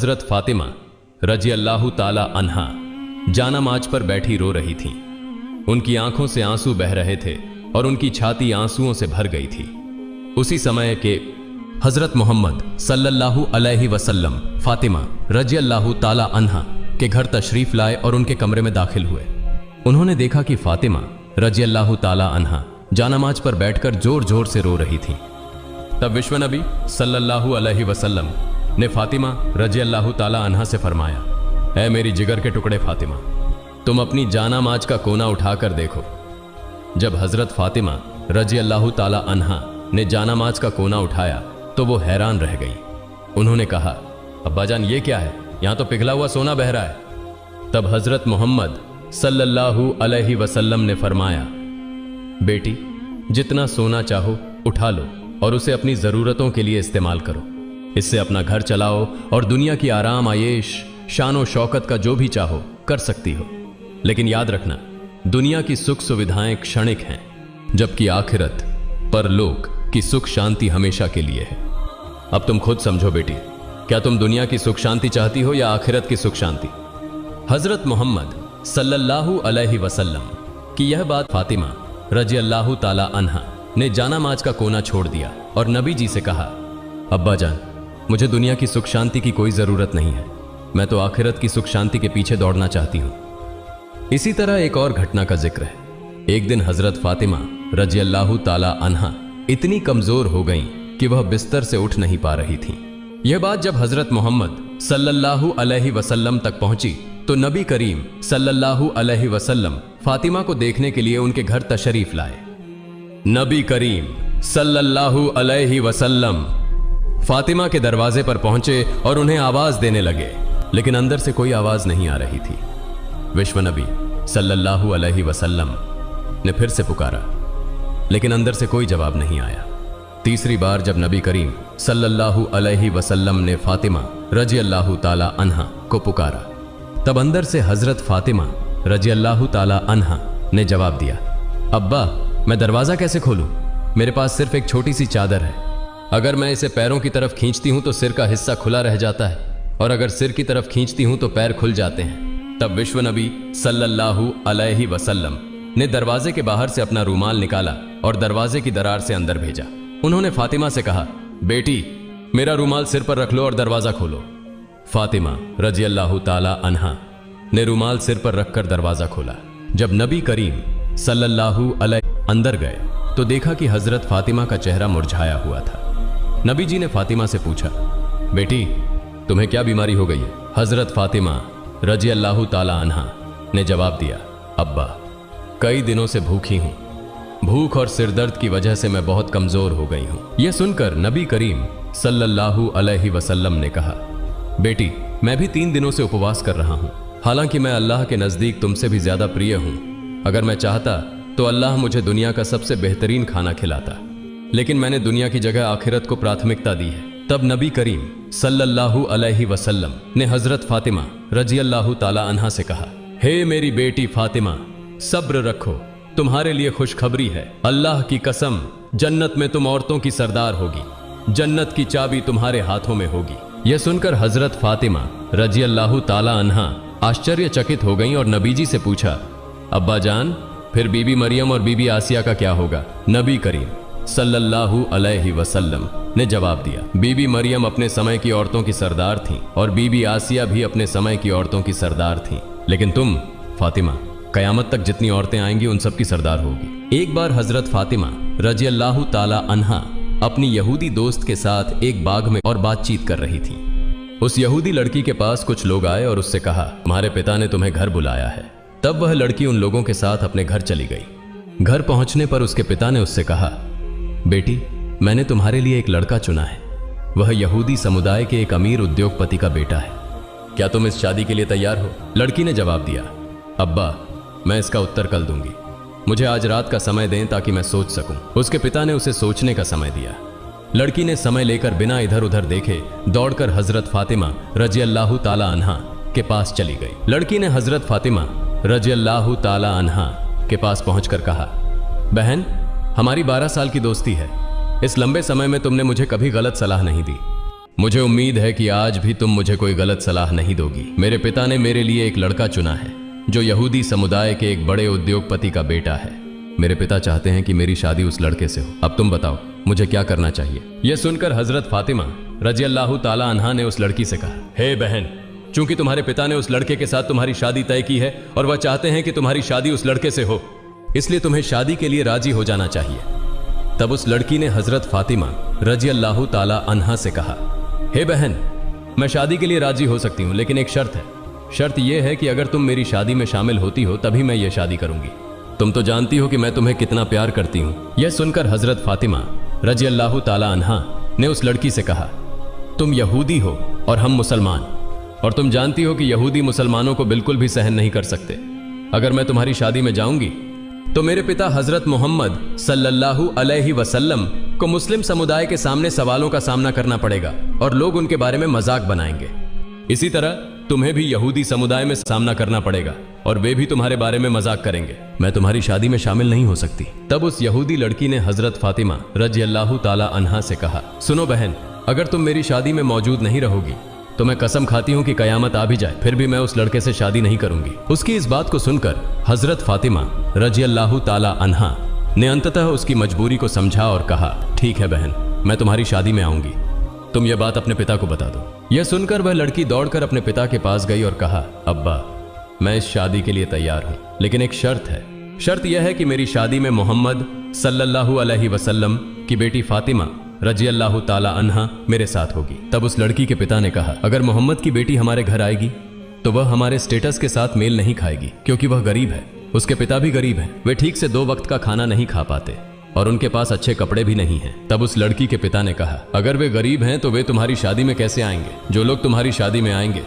हजरत फातिमा रजी अल्लाह ताला अन्हा जानामाज पर बैठी रो रही थीं। उनकी आंखों से आंसू बह रहे थे और उनकी छाती आंसुओं से भर गई थी। उसी समय के हजरत मोहम्मद सल्लल्लाहु अलैहि वसल्लम फातिमा रजी अल्लाह ताला अन्हा के घर तशरीफ लाए और उनके कमरे में दाखिल हुए। उन्होंने देखा कि फातिमा रजी अल्लाह ताला अन्हा जानामाज पर बैठकर जोर जोर से रो रही थी। तब विश्व नबी सल्लल्लाहु अलैहि वसल्लम ने फातिमा रजी अल्लाह ताला अन्हा से फरमाया, ऐ मेरी जिगर के टुकड़े फातिमा, तुम अपनी जानामाज का कोना उठाकर देखो। जब हजरत फातिमा रजी अल्लाह ताला अन्हा ने जानामाज का कोना उठाया तो वो हैरान रह गई। उन्होंने कहा, अब्बा जान ये क्या है, यहां तो पिघला हुआ सोना बह रहा है। तब हजरत मोहम्मद सल्लल्लाहु अलैहि वसल्लम ने फरमाया, बेटी जितना सोना चाहो उठा लो और उसे अपनी जरूरतों के लिए इस्तेमाल करो। इससे अपना घर चलाओ और दुनिया की आराम आयेश शानो शौकत का जो भी चाहो कर सकती हो। लेकिन याद रखना, दुनिया की सुख सुविधाएं क्षणिक हैं, जबकि आखिरत परलोक की सुख शांति हमेशा के लिए है। अब तुम खुद समझो बेटी, क्या तुम दुनिया की सुख शांति चाहती हो या आखिरत की सुख शांति? हजरत मोहम्मद सल्लल्लाहु अलैहि वसल्लम की यह बात फातिमा रजी अल्लाह ताला अन्हा ने जानामाज का कोना छोड़ दिया और नबी जी से कहा, अब्बा जान मुझे दुनिया की सुख शांति की कोई जरूरत नहीं है, मैं तो आखिरत की सुख शांति के पीछे दौड़ना चाहती हूं। इसी तरह एक और घटना का जिक्र है। एक दिन हजरत फातिमा रजी अल्लाह ताला अन्हा इतनी कमजोर हो गईं कि वह बिस्तर से उठ नहीं पा रही थीं। यह बात जब हजरत मोहम्मद सल्लल्लाहु अलैहि वसल्लम तक पहुंची तो नबी करीम सल्लल्लाहु अलैहि वसल्लम फातिमा को देखने के लिए उनके घर तशरीफ लाए। नबी करीम सल्लल्लाहु अलैहि वसल्लम फातिमा के दरवाजे पर पहुंचे और उन्हें आवाज देने लगे, लेकिन अंदर से कोई आवाज नहीं आ रही थी। विश्व नबी सल्लल्लाहु अलैहि वसल्लम ने फिर से पुकारा, लेकिन अंदर से कोई जवाब नहीं आया। तीसरी बार जब नबी करीम सल्लल्लाहु अलैहि वसल्लम ने फातिमा रजी अल्लाह ताला अन्हा को पुकारा, तब अंदर से हजरत फातिमा रजी अल्लाह ताला अन्हा ने जवाब दिया, अब्बा मैं दरवाजा कैसे खोलूं? मेरे पास सिर्फ एक छोटी सी चादर है। अगर मैं इसे पैरों की तरफ खींचती हूं तो सिर का हिस्सा खुला रह जाता है, और अगर सिर की तरफ खींचती हूं तो पैर खुल जाते हैं। तब विश्व नबी सल्लल्लाहु अलैहि वसल्लम ने दरवाजे के बाहर से अपना रूमाल निकाला और दरवाजे की दरार से अंदर भेजा। उन्होंने फातिमा से कहा, बेटी मेरा रूमाल सिर पर रख लो और दरवाजा खोलो। फातिमा रजी अल्लाह ताला अन्हा ने रूमाल सिर पर रखकर दरवाजा खोला। जब नबी करीम सल्लल्लाहु अलैहि अंदर गए तो देखा कि हजरत फातिमा का चेहरा मुरझाया हुआ था। नबी जी ने फातिमा से पूछा, बेटी तुम्हें क्या बीमारी हो गई है? हजरत फातिमा रजी अल्लाह ताला अन्हा ने जवाब दिया, अब्बा कई दिनों से भूखी हूं, भूख और सिरदर्द की वजह से मैं बहुत कमजोर हो गई हूं। यह सुनकर नबी करीम सल्लल्लाहु अलैहि वसल्लम ने कहा, बेटी मैं भी 3 दिनों से उपवास कर रहा हूं। हालांकि मैं अल्लाह के नजदीक तुमसे भी ज्यादा प्रिय हूं। अगर मैं चाहता तो अल्लाह मुझे दुनिया का सबसे बेहतरीन खाना खिलाता, लेकिन मैंने दुनिया की जगह आखिरत को प्राथमिकता दी है। तब नबी करीम सल्लल्लाहु अलैहि वसल्लम ने हजरत फातिमा रजी अल्लाह ताला अन्हा से कहा, हे मेरी बेटी फातिमा सब्र रखो, तुम्हारे लिए खुशखबरी है। अल्लाह की कसम जन्नत में तुम औरतों की सरदार होगी, जन्नत की चाबी तुम्हारे हाथों में होगी। यह सुनकर हजरत फातिमा रजी अल्लाह ताला अन्हा आश्चर्यचकित हो गईं और नबी जी से पूछा, अब्बा जान फिर बीबी मरियम और बीबी आसिया का क्या होगा? नबी करीम सल्लल्लाहु अलैहि वसल्लम ने जवाब दिया, बीबी मरियम अपने समय की औरतों की सरदार थीं और बीबी आसिया भी अपने समय की औरतों की सरदार थीं, लेकिन तुम फातिमा कयामत तक जितनी औरतें आएंगी उन सब की सरदार होगी। एक बार हजरत फातिमा रजी अल्लाह ताला अन्हा अपनी यहूदी दोस्त के साथ एक बाग में और बातचीत कर रही थी। उस यहूदी लड़की के पास कुछ लोग आए और उससे कहा, तुम्हारे पिता ने तुम्हें घर बुलाया है। तब वह लड़की उन लोगों के साथ अपने घर चली गई। घर पहुंचने पर उसके पिता ने उससे कहा, बेटी मैंने तुम्हारे लिए एक लड़का चुना है, वह यहूदी समुदाय के एक अमीर उद्योगपति का बेटा है, क्या तुम इस शादी के लिए तैयार हो? लड़की ने जवाब दिया, अब्बा मैं इसका उत्तर कल दूंगी, मुझे आज रात का समय दें ताकि मैं सोच सकूं। उसके पिता ने उसे सोचने का समय दिया। लड़की ने समय लेकर बिना इधर उधर देखे दौड़कर हजरत फातिमा रजी अल्लाह ताला अन्हा के पास चली गई। लड़की ने हजरत फातिमा रजी अल्लाह ताला अन्हा के पास पहुंचकर कहा, बहन हमारी 12 साल की दोस्ती है, इस लंबे समय में तुमने मुझे कभी गलत सलाह नहीं दी। मुझे उम्मीद है कि आज भी तुम मुझे कोई गलत सलाह नहीं दोगी। मेरे पिता ने मेरे लिए एक लड़का चुना है जो यहूदी समुदाय के एक बड़े उद्योगपति का बेटा है। मेरे पिता चाहते हैं कि मेरी शादी उस लड़के से हो। अब तुम बताओ मुझे क्या करना चाहिए। यह सुनकर हजरत फातिमा रजी अल्लाह ताला अन्हा ने उस लड़की से कहा, हे बहन, चूंकि तुम्हारे पिता ने उस लड़के के साथ तुम्हारी शादी तय की है और वह चाहते हैं कि तुम्हारी शादी उस लड़के से हो, इसलिए तुम्हें शादी के लिए राजी हो जाना चाहिए। तब उस लड़की ने हजरत फातिमा रजी अल्लाह ताला अन्हा से कहा, हे बहन, मैं शादी के लिए राजी हो सकती हूं, लेकिन एक शर्त है। शर्त यह है कि अगर तुम मेरी शादी में शामिल होती हो तभी मैं यह शादी करूंगी। तुम तो जानती हो कि मैं तुम्हें कितना प्यार करती हूं। यह सुनकर हजरत फातिमा रजी अल्लाह ताला अन्हा ने उस लड़की से कहा, तुम यहूदी हो और हम मुसलमान, और तुम जानती हो कि यहूदी मुसलमानों को बिल्कुल भी सहन नहीं कर सकते। अगर मैं तुम्हारी शादी में जाऊंगी तो मेरे पिता हजरत मोहम्मद सल्लल्लाहु अलैहि वसल्लम को मुस्लिम समुदाय के सामने सवालों का सामना करना पड़ेगा और लोग उनके बारे में मजाक बनाएंगे। इसी तरह तुम्हें भी यहूदी समुदाय में सामना करना पड़ेगा और वे भी तुम्हारे बारे में मजाक करेंगे। मैं तुम्हारी शादी में शामिल नहीं हो सकती। तब उस यहूदी लड़की ने हजरत फातिमा रजी अल्लाह ताला अन्हा से कहा, सुनो बहन, अगर तुम मेरी शादी में मौजूद नहीं रहोगी तो मैं कसम खाती हूं कि कयामत आ भी जाए फिर भी मैं उस लड़के से शादी नहीं करूंगी। उसकी इस बात को सुनकर हजरत फातिमा रजी अल्लाह ताला अन्हा ने अंततः उसकी मजबूरी को समझा और कहा, ठीक है बहन, मैं तुम्हारी शादी में आऊंगी, तुम यह बात अपने पिता को बता दो। यह सुनकर वह लड़की दौड़कर अपने पिता के पास गई और कहा, अब्बा, मैं इस शादी के लिए तैयार हूं, लेकिन एक शर्त है। शर्त यह है कि मेरी शादी में मोहम्मद सल्लल्लाहु अलैहि वसल्लम की बेटी फातिमा रजी अल्लाह ताला अन्हा मेरे साथ होगी। तब उस लड़की के पिता ने कहा, अगर मोहम्मद की बेटी हमारे घर आएगी तो वह हमारे स्टेटस के साथ मेल नहीं खाएगी, क्योंकि वह गरीब है। उसके पिता भी गरीब हैं, वे ठीक से 2 वक्त का खाना नहीं खा पाते और उनके पास अच्छे कपड़े भी नहीं हैं। तब उस लड़की के पिता ने कहा, अगर वे गरीब हैं तो वे तुम्हारी शादी में कैसे आएंगे? जो लोग तुम्हारी शादी में आएंगे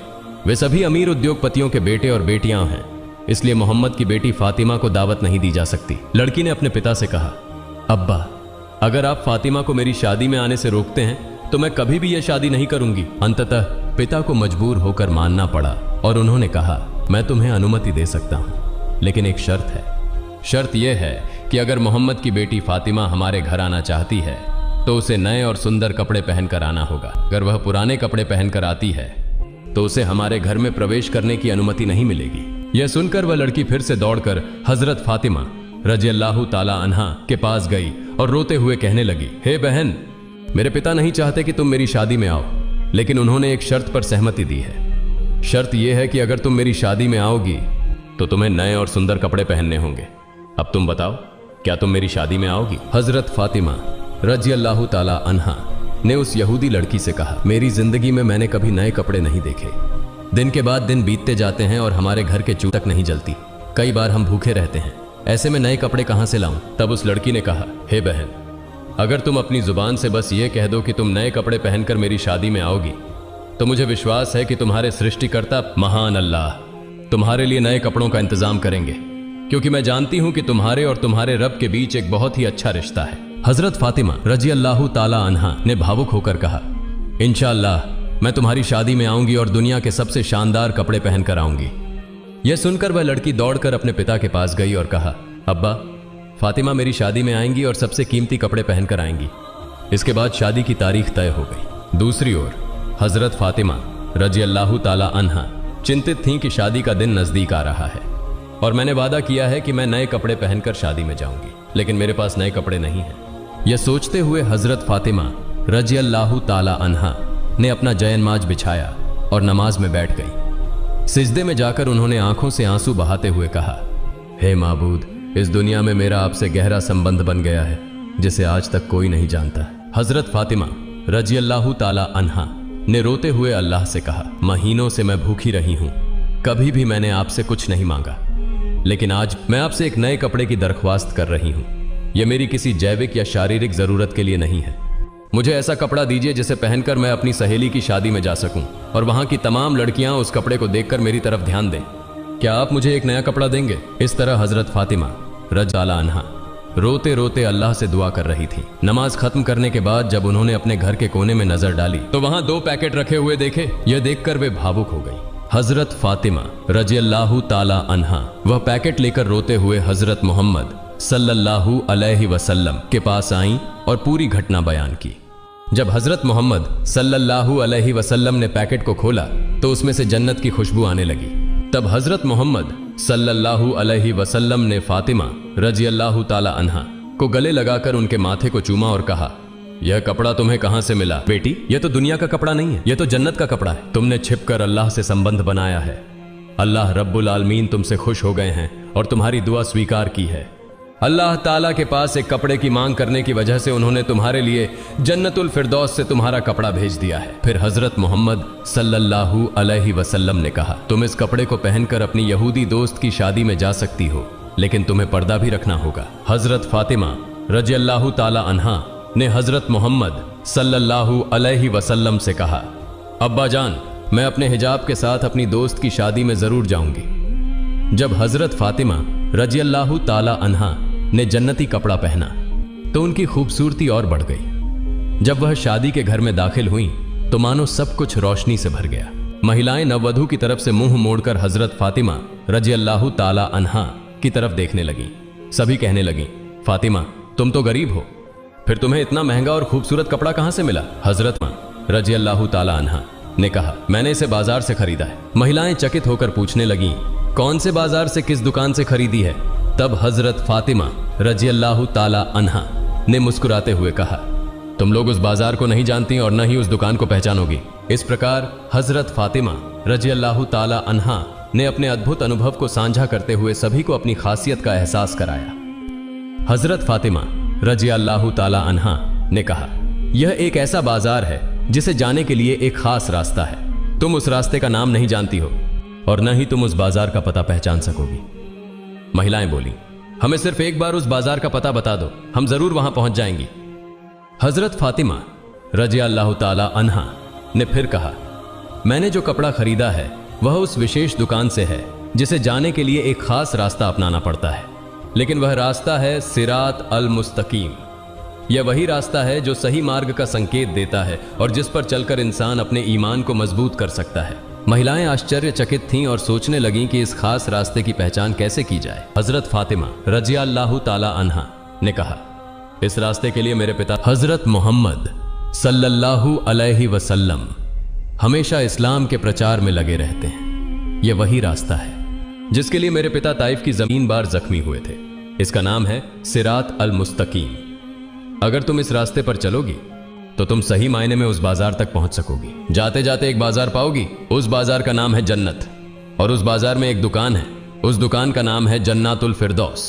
वे सभी अमीर उद्योगपतियों के बेटे और बेटियां हैं, इसलिए मोहम्मद की बेटी फातिमा को दावत नहीं दी जा सकती। लड़की ने अपने पिता से कहा, अब्बा, अगर आप फातिमा को मेरी शादी में आने से रोकते हैं तो मैं कभी भी यह शादी नहीं करूंगी। अंततः पिता को मजबूर होकर मानना पड़ा और उन्होंने कहा, मैं तुम्हें अनुमति दे सकता हूं, लेकिन एक शर्त है। शर्त यह है कि अगर मोहम्मद की बेटी फातिमा हमारे घर आना चाहती है तो उसे नए और सुंदर कपड़े पहनकर आना होगा। अगर वह पुराने कपड़े पहनकर आती है तो उसे हमारे घर में प्रवेश करने की अनुमति नहीं मिलेगी। यह सुनकर वह लड़की फिर से दौड़कर हजरत फातिमा रजी अल्लाह ताला अन्हा के पास गई और रोते हुए कहने लगी, हे बहन, मेरे पिता नहीं चाहते कि तुम मेरी शादी में आओ, लेकिन उन्होंने एक शर्त पर सहमति दी है। शर्त यह है कि अगर तुम मेरी शादी में आओगी तो तुम्हें नए और सुंदर कपड़े पहनने होंगे। अब तुम बताओ, क्या तुम मेरी शादी में आओगी? हजरत फातिमा रजी अल्लाह ताला अन्हा ने उस यहूदी लड़की से कहा, मेरी जिंदगी में मैंने कभी नए कपड़े नहीं देखे। दिन के बाद दिन बीतते जाते हैं और हमारे घर के चूल्हे तक नहीं जलती। कई बार हम भूखे रहते हैं, ऐसे में नए कपड़े कहां से लाऊं? तब उस लड़की ने कहा, हे बहन, अगर तुम अपनी जुबान से बस ये कह दो कि तुम नए कपड़े पहनकर मेरी शादी में आओगी तो मुझे विश्वास है कि तुम्हारे सृष्टिकर्ता महान अल्लाह तुम्हारे लिए नए कपड़ों का इंतजाम करेंगे, क्योंकि मैं जानती हूं कि तुम्हारे और तुम्हारे रब के बीच एक बहुत ही अच्छा रिश्ता है। हजरत फातिमा रजी अल्लाह ताला अन्हा ने भावुक होकर कहा, इंशाअल्लाह मैं तुम्हारी शादी में आऊंगी और दुनिया के सबसे शानदार कपड़े पहनकर आऊंगी। यह सुनकर वह लड़की दौड़कर अपने पिता के पास गई और कहा, अब्बा, फातिमा मेरी शादी में आएंगी और सबसे कीमती कपड़े पहनकर आएंगी। इसके बाद शादी की तारीख तय हो गई। दूसरी ओर हजरत फातिमा रजी अल्लाह ताला अन्हा चिंतित थीं कि शादी का दिन नजदीक आ रहा है और मैंने वादा किया है कि मैं नए कपड़े पहनकर शादी में जाऊंगी, लेकिन मेरे पास नए कपड़े नहीं हैं। यह सोचते हुए हजरत फातिमा रजी अल्लाह ताला अन्हा ने अपना जयनमाज बिछाया और नमाज में बैठ गई। सिजदे में जाकर उन्होंने आंखों से आंसू बहाते हुए कहा, हे माबूद, इस दुनिया में मेरा आपसे गहरा संबंध बन गया है जिसे आज तक कोई नहीं जानता। हजरत फातिमा रजी अल्लाह ताला अन्हा ने रोते हुए अल्लाह से कहा, महीनों से मैं भूखी रही हूं, कभी भी मैंने आपसे कुछ नहीं मांगा, लेकिन आज मैं आपसे एक नए कपड़े की दरख्वास्त कर रही हूं। यह मेरी किसी जैविक या शारीरिक जरूरत के लिए नहीं है। मुझे ऐसा कपड़ा दीजिए जिसे पहनकर मैं अपनी सहेली की शादी में जा सकूं और वहां की तमाम लड़कियां उस कपड़े को देखकर मेरी तरफ ध्यान दें। क्या आप मुझे एक नया कपड़ा देंगे? इस तरह हजरत फातिमा रजी अल्लाह अन्हा रोते रोते अल्लाह से दुआ कर रही थी। नमाज खत्म करने के बाद जब उन्होंने अपने घर के कोने में नजर डाली तो वहां 2 पैकेट रखे हुए देखे। यह देखकर वे भावुक हो गई। हजरत फातिमा रजी अल्लाह ताला अन्हा वह पैकेट लेकर रोते हुए हजरत मोहम्मद सल्लल्लाहु अलैहि वसल्लम के पास आईं और पूरी घटना बयान की। जब हजरत मोहम्मद सल्लल्लाहु अलैहि वसल्लम ने पैकेट को खोला तो उसमें से जन्नत की खुशबू आने लगी। तब हजरत मोहम्मद सल्लल्लाहु अलैहि वसल्लम ने फातिमा रजी अल्लाह ताला अन्हा को गले लगाकर उनके माथे को चूमा और कहा, यह कपड़ा तुम्हें कहां से मिला? बेटी, यह तो दुनिया का कपड़ा नहीं है, यह तो जन्नत का कपड़ा है। तुमने छिपकर अल्लाह से संबंध बनाया है। अल्लाह रब्बुल आलमीन तुमसे खुश हो गए हैं और तुम्हारी दुआ स्वीकार की है। अल्लाह ताला के पास एक कपड़े की मांग करने की वजह से उन्होंने तुम्हारे लिए जन्नतुल फिरदौस से तुम्हारा कपड़ा भेज दिया है। फिर हजरत मोहम्मद सल्लल्लाहु अलैहि वसल्लम ने कहा, तुम इस कपड़े को पहनकर अपनी यहूदी दोस्त की शादी में जा सकती हो, लेकिन तुम्हें पर्दा भी रखना होगा। हजरत फातिमा रजी अल्लाह ताला अन्हा ने हजरत मोहम्मद सल्लल्लाहु अलैहि वसल्लम से कहा, अब्बा जान, मैं अपने हिजाब के साथ अपनी दोस्त की शादी में जरूर जाऊंगी। जब हजरत फातिमा रजी अल्लाह ताला अन्हा ने जन्नती कपड़ा पहना तो उनकी खूबसूरती और बढ़ गई। जब वह शादी के घर में दाखिल हुई तो मानो सब कुछ रोशनी से भर गया। महिलाएं नववधू की तरफ से मुंह मोड़कर हजरत फातिमा रजी अल्लाह ताला अन्हा की तरफ देखने लगी। सभी कहने लगी, फातिमा, तुम तो गरीब हो, फिर तुम्हें इतना महंगा और खूबसूरत कपड़ा कहां से मिला? हजरत रजी अल्लाह ताला अन्हा ने कहा, मैंने इसे बाजार से खरीदा है। महिलाएं चकित होकर पूछने लगी, कौन से बाजार से, किस दुकान से खरीदी है? तब हजरत फातिमा रजी अल्लाह ताला अन्हा ने मुस्कुराते हुए कहा, तुम लोग उस बाजार को नहीं जानती और न ही उस दुकान को पहचानोगी। इस प्रकार हजरत फातिमा रजी अल्लाह ताला अन्हा ने अपने अद्भुत अनुभव को साझा करते हुए सभी को अपनी खासियत का एहसास कराया। हजरत फातिमा रजी अल्लाह ताला अन्हा ने कहा, यह एक ऐसा बाजार है जिसे जाने के लिए एक खास रास्ता है। तुम उस रास्ते का नाम नहीं जानती हो और न ही तुम उस बाजार का पता पहचान सकोगी। महिलाएं बोली, हमें सिर्फ एक बार उस बाजार का पता बता दो, हम जरूर वहां पहुंच जाएंगी। हजरत फातिमा रजी अल्लाह ताला अन्हा ने फिर कहा, मैंने जो कपड़ा खरीदा है वह उस विशेष दुकान से है जिसे जाने के लिए एक खास रास्ता अपनाना पड़ता है, लेकिन वह रास्ता है सिरात अल मुस्तकीम। यह वही रास्ता है जो सही मार्ग का संकेत देता है और जिस पर चलकर इंसान अपने ईमान को मजबूत कर सकता है। महिलाएं आश्चर्यचकित थीं और सोचने लगीं कि इस खास रास्ते की पहचान कैसे की जाए। हजरत फातिमा रजी अल्लाह ताला अन्हा ने कहा, इस रास्ते के लिए मेरे पिता हजरत मोहम्मद सल्लल्लाहु अलैहि वसल्लम हमेशा इस्लाम के प्रचार में लगे रहते हैं। यह वही रास्ता है जिसके लिए मेरे पिता ताइफ की जमीन बार जख्मी हुए थे। इसका नाम है सिरात अल मुस्तकीम। अगर तुम इस रास्ते पर चलोगी तो तुम सही मायने में उस बाजार तक पहुंच सकोगी। जाते जाते एक बाजार पाओगी, उस बाजार का नाम है जन्नत, और उस बाजार में एक दुकान है, उस दुकान का नाम है जन्नातुल फिरदौस।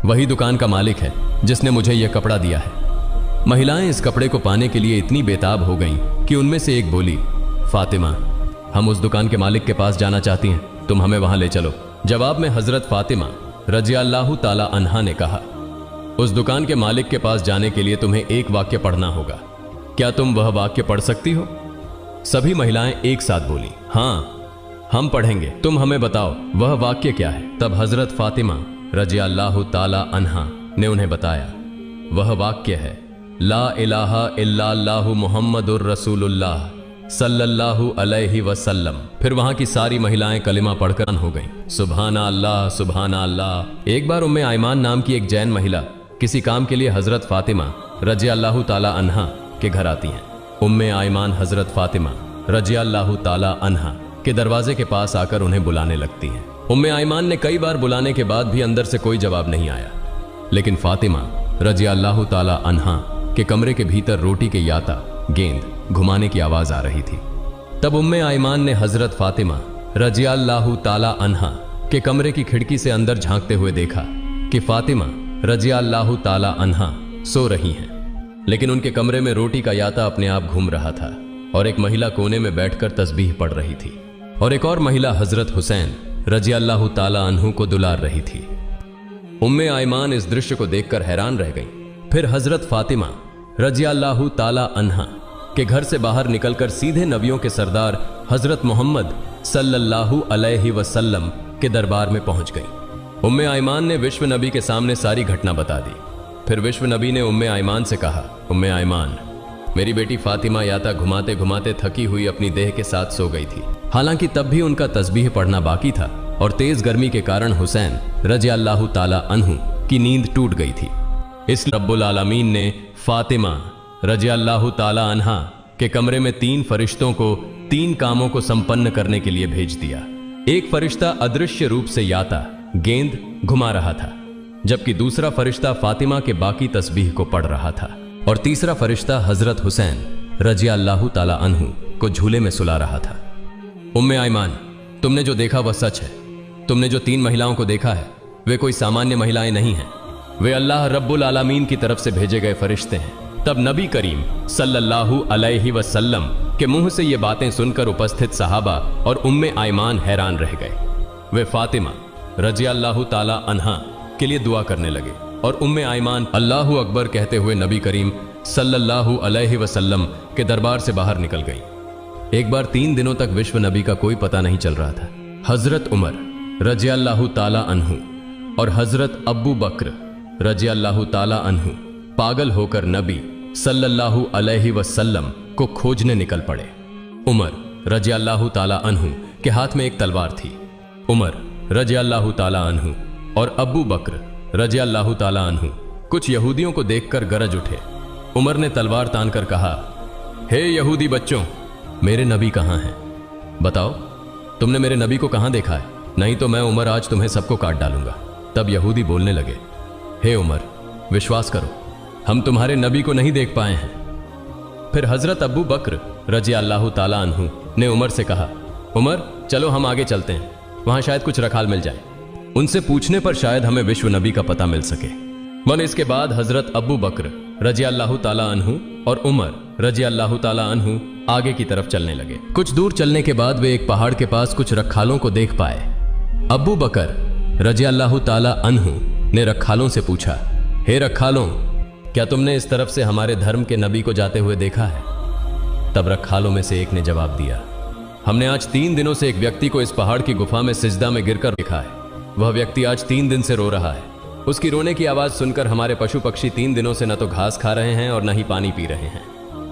वही दुकान का मालिक है जिसने मुझे यह कपड़ा दिया है। महिलाएं इस कपड़े को पाने के लिए इतनी बेताब हो गईं कि उनमें से एक बोली, फातिमा, हम उस दुकान के मालिक के पास जाना चाहती हैं, तुम हमें वहां ले चलो। जवाब में हजरत फातिमा रजी अल्लाह ताला अन्हा ने कहा, उस दुकान के मालिक के पास जाने के लिए तुम्हें एक वाक्य पढ़ना होगा। क्या तुम वह वाक्य पढ़ सकती हो? सभी महिलाएं एक साथ बोली, हाँ हम पढ़ेंगे, तुम हमें बताओ वह वाक्य क्या है। तब हजरत फातिमा रजी अल्लाह ताला अन्हा ने उन्हें बताया, वह वाक्य है, ला इलाहा इल्लल्लाहु मुहम्मदुर रसूलुल्लाह सल्लल्लाहु अलैहि वसल्लम। फिर वहां की सारी महिलाएं कलिमा पढ़कर हो गईं। सुभाना अल्लाह, सुभाना अल्लाह। एक बार उम्मे आयमान नाम की एक जैन महिला किसी काम के लिए हजरत फातिमा रजी अल्लाह ताला अन्हा के घर आती हैं। उम्मे आयमान हजरत फातिमा रजी अल्लाह ताला अन्हा के दरवाजे के पास आकर उन्हें बुलाने लगती हैं। उम्मे आयमान ने कई बार बुलाने के बाद भी अंदर से कोई जवाब नहीं आया, लेकिन फातिमा रजी अल्लाह ताला अन्हा के कमरे के भीतर रोटी के याता गेंद घुमाने की आवाज आ रही थी। तब उम्मे आयमान ने हजरत फातिमा रजी अल्लाह ताला अन्हा के कमरे की खिड़की से अंदर झांकते हुए देखा कि फातिमा रजी अल्लाह ताला अन्हा सो रही हैं, लेकिन उनके कमरे में रोटी का याता अपने आप घूम रहा था और एक महिला कोने में बैठकर तस्बीह पढ़ रही थी और एक और महिला हजरत हुसैन रजी अल्लाह ताला अन्हु को दुलार रही थी। उम्मे आयमान इस दृश्य को देखकर हैरान रह गईं। फिर हजरत फातिमा रजी अल्लाह ताला अन्हा के घर से बाहर निकलकर सीधे नबियों के सरदार हजरत मोहम्मद सल्लल्लाहु अलैहि वसल्लम के दरबार में पहुंच गई। उम्मे आयमान ने विश्व नबी के सामने सारी घटना बता दी। फिर विश्व नबी ने उम्मे आयमान से कहा, उम्मे आयमान, मेरी बेटी फातिमा याता घुमाते घुमाते थकी हुई अपनी देह के साथ सो गई थी। हालांकि तब भी उनका तस्बीह पढ़ना बाकी था और तेज गर्मी के कारण हुसैन रजी अल्लाह ताला अन्हु की नींद टूट गई थी। इस रब्बुल आलमीन ने फातिमा रज़ियल्लाहु ताला अन्हा के कमरे में 3 फरिश्तों को 3 कामों को संपन्न करने के लिए भेज दिया। एक फरिश्ता अदृश्य रूप से याता गेंद घुमा रहा था, जबकि दूसरा फरिश्ता फातिमा के बाकी तस्बीह को पढ़ रहा था और तीसरा फरिश्ता हजरत हुसैन रज़ियल्लाहु ताला अन्हु को झूले में सुला रहा था। उम्मे आयमान, तुमने जो देखा वह सच है। तुमने जो 3 महिलाओं को देखा है वे कोई सामान्य महिलाएं नहीं हैं, वे अल्लाह रब्बुल आलमीन की तरफ से भेजे गए फरिश्ते हैं। तब नबी करीम सल्लल्लाहु अलैहि वसल्लम के मुंह से ये बातें सुनकर उपस्थित सहाबा और उम्मे आयमान हैरान रह गए। वे फातिमा रज़ियल्लाहु ताला अन्हा के लिए दुआ करने लगे और उम्मे आयमान अल्लाहु अकबर कहते हुए नबी करीम सल्लल्लाहु अलैहि वसल्लम के दरबार से बाहर निकल गई। एक बार 3 दिनों तक विश्व नबी का कोई पता नहीं चल रहा था। हजरत उमर रज़ियल्लाहु ताला अन्हु और हजरत अब्बू बकर रज़ियल्लाहु ताला अन्हु पागल होकर नबी सल्लल्लाहु अलैहि वसल्लम को खोजने निकल पड़े। उमर रज़ियल्लाहु ताला अन्हु के हाथ में एक तलवार थी। उमर रज़ियल्लाहु ताला अन्हु और अब्बू बकर रज़ियल्लाहु ताला अन्हु कुछ यहूदियों को देखकर गरज उठे। उमर ने तलवार तानकर कहा, हे यहूदी बच्चों, मेरे नबी कहाँ हैं? बताओ, तुमने मेरे नबी को कहाँ देखा है? नहीं तो मैं उमर आज तुम्हें सबको काट डालूंगा। तब यहूदी बोलने लगे, हे उमर, विश्वास करो, हम तुम्हारे नबी को नहीं देख पाए हैं। फिर हजरत अब्बू बकर रज़ियल्लाहु ताला अन्हु ने उमर से कहा, उमर चलो हम आगे चलते हैं, वहां शायद कुछ रखाल मिल जाए। उनसे पूछने पर शायद हमें विश्व नबी का पता मिल सके। मन इसके बाद हजरत अब्बू बकर रज़ियल्लाहु ताला अन्हु और उमर रज़ियल्लाहु ताला अन्हु आगे की तरफ चलने लगे। कुछ दूर चलने के बाद वे एक पहाड़ के पास कुछ रखालों को देख पाए। अब्बू बकर रज़ियल्लाहु ताला अन्हु ने रखालों से पूछा, हे रखालों, क्या तुमने इस तरफ से हमारे धर्म के नबी को जाते हुए देखा है? तब रखालों में से एक ने जवाब दिया, हमने आज 3 दिनों से एक व्यक्ति को इस पहाड़ की गुफा में सिजदा में गिरकर देखा है। वह व्यक्ति आज 3 दिन से रो रहा है। उसकी रोने की आवाज सुनकर हमारे पशु पक्षी 3 दिनों से न तो घास खा रहे हैं और न ही पानी पी रहे हैं।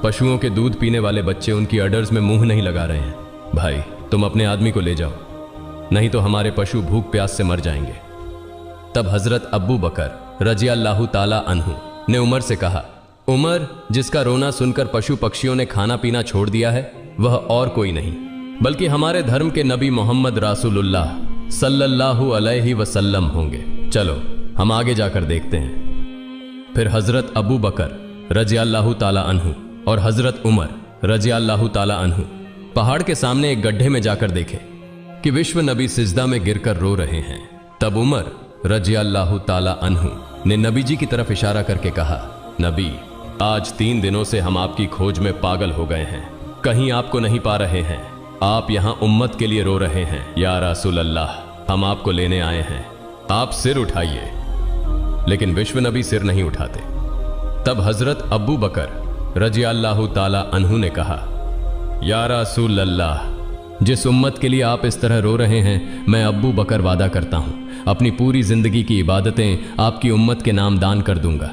पशुओं के दूध पीने वाले बच्चे उनकी अडर्स में मुंह नहीं लगा रहे हैं। भाई, तुम अपने आदमी को ले जाओ, नहीं तो हमारे पशु भूख प्यास से मर जाएंगे। तब हजरत अब्बू बकर रज़ियल्लाहु ताला अन्हु ने उमर से कहा, उमर, जिसका रोना सुनकर पशु पक्षियों ने खाना पीना छोड़ दिया है वह और कोई नहीं बल्कि हमारे धर्म के नबी मोहम्मद रसूलुल्लाह सल्लल्लाहु अलैहि वसल्लम होंगे। चलो हम आगे जाकर देखते हैं। फिर हजरत अबू बकर रज़ियल्लाहु ताला अन्हु और हजरत उमर रज़ियल्लाहु ताला अन्हु पहाड़ के सामने एक गड्ढे में जाकर देखे कि विश्व नबी सिजदा में गिरकर रो रहे हैं। तब उमर रज़ियल्लाहु ताला अन्हु ने नबी जी की तरफ इशारा करके कहा, नबी, आज 3 दिनों से हम आपकी खोज में पागल हो गए हैं, कहीं आपको नहीं पा रहे हैं। आप यहां उम्मत के लिए रो रहे हैं। या रसूल अल्लाह, हम आपको लेने आए हैं, आप सिर उठाइए। लेकिन विश्व नबी सिर नहीं उठाते। तब हजरत अब्बू बकर रज़ियल्लाहु ताला अन्हु ने कहा, या रसूल अल्लाह, जिस उम्मत के लिए आप इस तरह रो रहे हैं, मैं अब्बू बकर वादा करता हूं अपनी पूरी जिंदगी की इबादतें आपकी उम्मत के नाम दान कर दूंगा।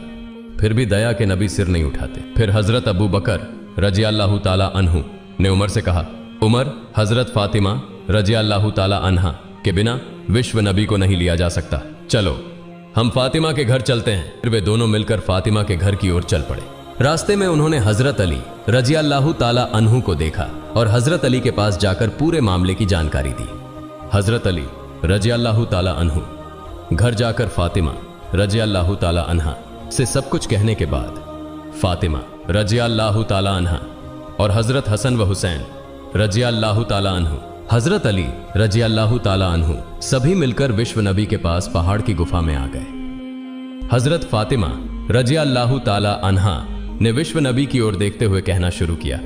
फिर भी दया के नबी सिर नहीं उठाते। फिर हजरत अबू बकर रज़ियल्लाहु ताला अन्हु ने उमर से कहा, उमर, हजरत फातिमा रज़ियल्लाहु ताला अन्हा के बिना विश्व नबी को नहीं लिया जा सकता। चलो हम फातिमा के घर चलते हैं। फिर वे दोनों मिलकर फातिमा के घर की ओर चल पड़े। रास्ते में उन्होंने हजरत अली रज़ियल्लाहु ताला अन्हु को देखा और हजरत अली के पास जाकर पूरे मामले की जानकारी दी। हजरत अली रज़ियल्लाहु ताला अन्हु घर जाकर फातिमा रज़ियल्लाहु ताला अन्हा से सब कुछ कहने के बाद फातिमा रज़ियल्लाहु ताला अन्हा और हजरत हसन व हुसैन रज़ियल्लाहु ताला अन्हु, हजरत अली रज़ियल्लाहु ताला अन्हु सभी मिलकर विश्व नबी के पास पहाड़ की गुफा में आ गए। हजरत फातिमा रज़ियल्लाहु ताला अन्हा ने विश्व नबी की ओर देखते हुए कहना शुरू किया,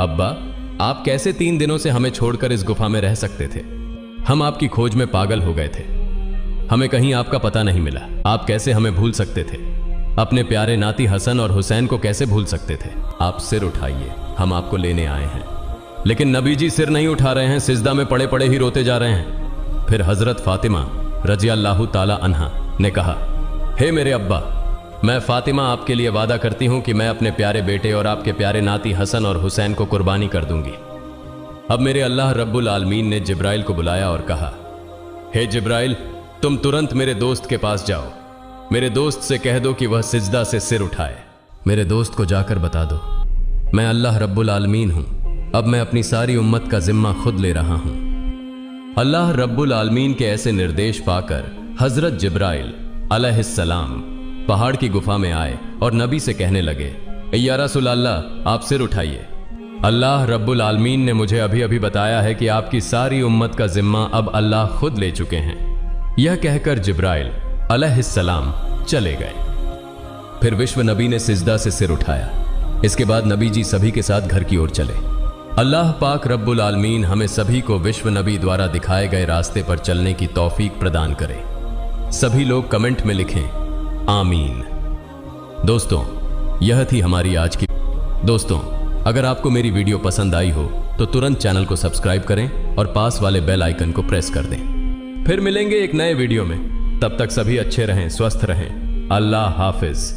अब्बा, आप कैसे 3 दिनों से हमें छोड़कर इस गुफा में रह सकते थे? हम आपकी खोज में पागल हो गए थे, हमें कहीं आपका पता नहीं मिला। आप कैसे हमें भूल सकते थे? अपने प्यारे नाती हसन और हुसैन को कैसे भूल सकते थे? आप सिर उठाइए, हम आपको लेने आए हैं। लेकिन नबी जी सिर नहीं उठा रहे हैं, सिजदा में पड़े पड़े ही रोते जा रहे हैं। फिर हजरत फातिमा रज़ियल्लाहु ताला अन्हा ने कहा, हे मेरे अब्बा, मैं फातिमा आपके लिए वादा करती हूं कि मैं अपने प्यारे बेटे और आपके प्यारे नाती हसन और हुसैन को कुर्बानी कर दूंगी। अब मेरे अल्लाह रब्बुल आलमीन ने जिब्राइल को बुलाया और कहा, हे जिब्राइल, तुम तुरंत मेरे दोस्त के पास जाओ, मेरे दोस्त से कह दो कि वह सिजदा से सिर उठाए। मेरे दोस्त को जाकर बता दो, मैं अल्लाह रब्बुल आलमीन हूं, अब मैं अपनी सारी उम्मत का जिम्मा खुद ले रहा हूं। अल्लाह रब्बुल आलमीन के ऐसे निर्देश पाकर हजरत जिब्राइल अलैहिस्सलाम पहाड़ की गुफा में आए और नबी से कहने लगे, या रसूल अल्लाह, आप सिर उठाइए। अल्लाह रब्बुल आलमीन ने मुझे अभी अभी बताया है कि आपकी सारी उम्मत का जिम्मा अब अल्लाह खुद ले चुके हैं। यह कहकर जिब्राइल अलैहिस्सलाम चले गए। फिर विश्व नबी ने सिजदा से सिर उठाया। इसके बाद नबी जी सभी के साथ घर की ओर चले। अल्लाह पाक रब्बुल आलमीन हमें सभी को विश्व नबी द्वारा दिखाए गए रास्ते पर चलने की तौफीक प्रदान करे। सभी लोग कमेंट में लिखें आमीन। दोस्तों, यह थी हमारी आज की। दोस्तों, अगर आपको मेरी वीडियो पसंद आई हो तो तुरंत चैनल को सब्सक्राइब करें और पास वाले बेल आइकन को प्रेस कर दें। फिर मिलेंगे एक नए वीडियो में। तब तक सभी अच्छे रहें, स्वस्थ रहें। अल्लाह हाफिज।